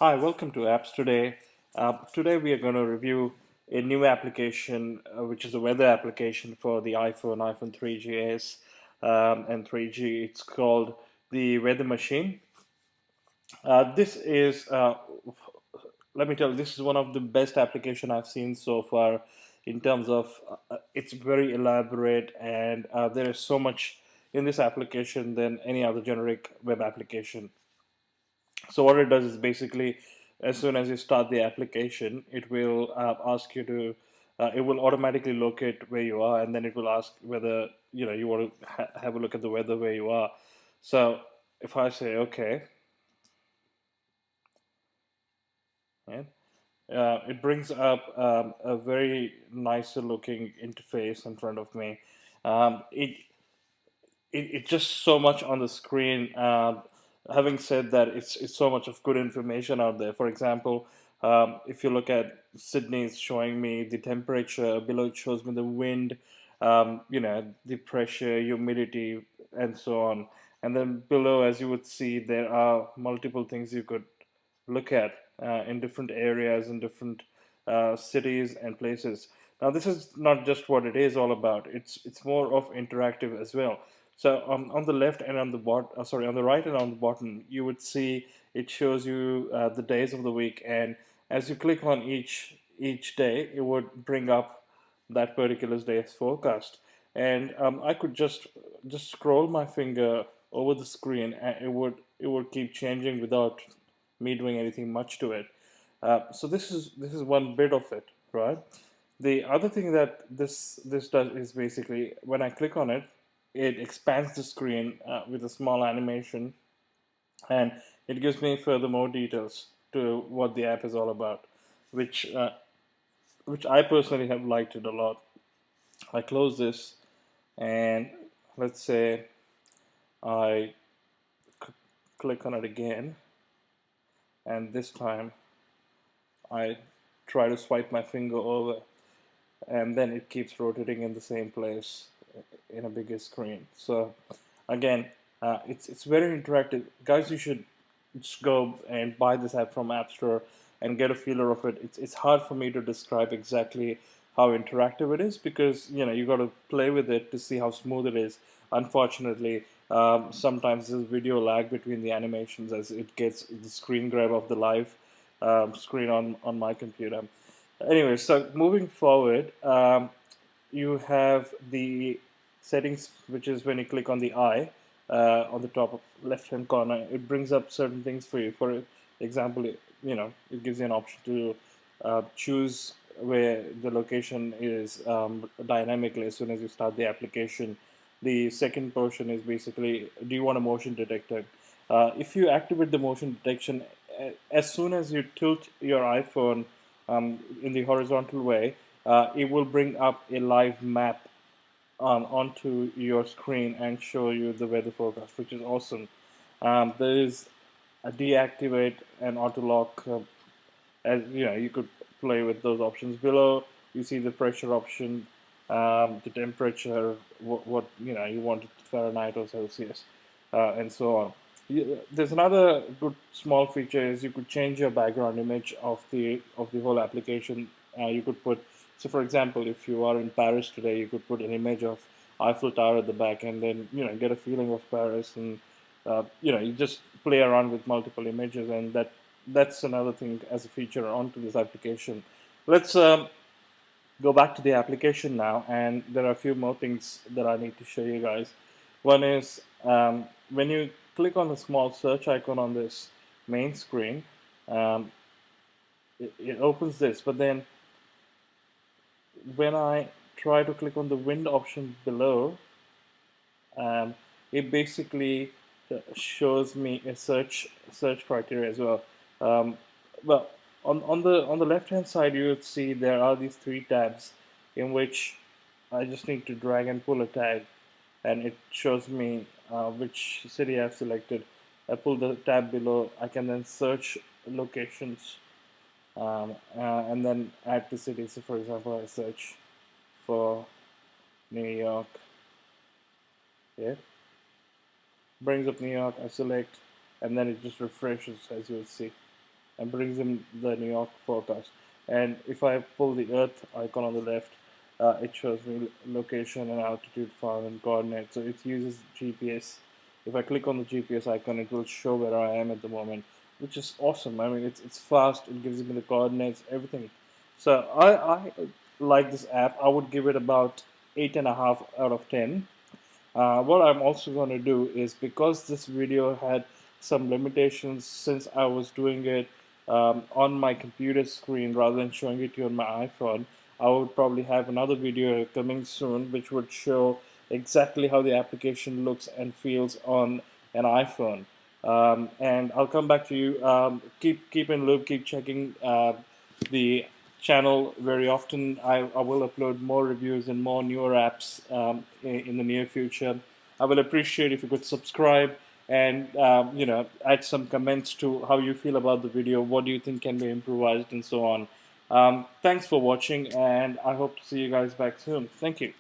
Hi, welcome to Apps Today. Today we are going to review a new application, which is a weather application for the iPhone 3GS and 3G. It's called the Weather Machine. This is, let me tell you, this is one of the best application I've seen so far in terms of it's very elaborate and there is so much in this application than any other generic web application. So what it does is basically, as soon as you start the application, it will ask you to, it will automatically locate where you are, and then it will ask whether you want to have a look at the weather where you are. So if I say okay, yeah, it brings up a very nicer looking interface in front of me. It's just so much on the screen. Having said that, it's so much of good information out there. For example, if you look at Sydney, it's showing me the temperature. Below, it shows me the wind, the pressure, humidity, and so on. And then below, as you would see, there are multiple things you could look at in different areas, in different cities and places. Now, this is not just what it is all about. It's more of interactive as well. So on the left and on the on the right and on the bottom, you would see it shows you the days of the week, and as you click on each day, it would bring up that particular day's forecast. And I could just scroll my finger over the screen, and it would keep changing without me doing anything much to it. So this is one bit of it, right? The other thing that this does is basically when I click on it, it expands the screen with a small animation, and it gives me further more details to what the app is all about, which uh, which I personally have liked it a lot. I close this, and let's say I click on it again, and this time I try to swipe my finger over, and then it keeps rotating in the same place in a bigger screen. So again, it's very interactive, guys. You should just go and buy this app from App Store and get a feeler of it. It's hard for me to describe exactly how interactive it is because you got to play with it to see how smooth it is. Unfortunately, sometimes there's video lag between the animations as it gets the screen grab of the live screen on my computer. Anyway, so moving forward, you have the settings, which is when you click on the eye on the top left hand corner, it brings up certain things for you. For example, it gives you an option to choose where the location is dynamically as soon as you start the application. The second portion is basically, do you want a motion detector? If you activate the motion detection, as soon as you tilt your iPhone in the horizontal way, it will bring up a live map onto your screen and show you the weather forecast, which is awesome. There is a deactivate and auto lock. As you could play with those options. Below, you see the pressure option, the temperature, what you want it Fahrenheit or Celsius, and so on. There's another good small feature is you could change your background image of the whole application. You could put, so for example, if you are in Paris today, you could put an image of Eiffel Tower at the back, and then get a feeling of Paris, and you just play around with multiple images, and that's another thing as a feature onto this application. Let's go back to the application now, and there are a few more things that I need to show you guys. One is when you click on the small search icon on this main screen, um, it opens this, but then when I try to click on the wind option below, um, it basically shows me a search criteria as well. Um, well, on the left hand side, you would see there are these three tabs in which I just need to drag and pull a tag, and it shows me which city I've selected. I pull the tab below. I can then search locations and then add the city. So, for example, I search for New York. Yeah, brings up New York, I select, and then it just refreshes as you'll see. and brings him the New York forecast. And if I pull the Earth icon on the left, it shows me location and altitude found and coordinates. So it uses GPS. If I click on the GPS icon, it will show where I am at the moment, which is awesome. I mean, it's fast. It gives me the coordinates, everything. So I like this app. I would give it about 8.5 out of 10. What I'm also going to do is, because this video had some limitations since I was doing it on my computer screen rather than showing it to you on my iPhone, I would probably have another video coming soon which would show exactly how the application looks and feels on an iPhone. And I'll come back to you. Keep in loop, keep checking the channel very often. I will upload more reviews and more newer apps in the near future. I will appreciate if you could subscribe and add some comments to how you feel about the video, what do you think can be improvised, and so on. Thanks for watching, and I hope to see you guys back soon. Thank you.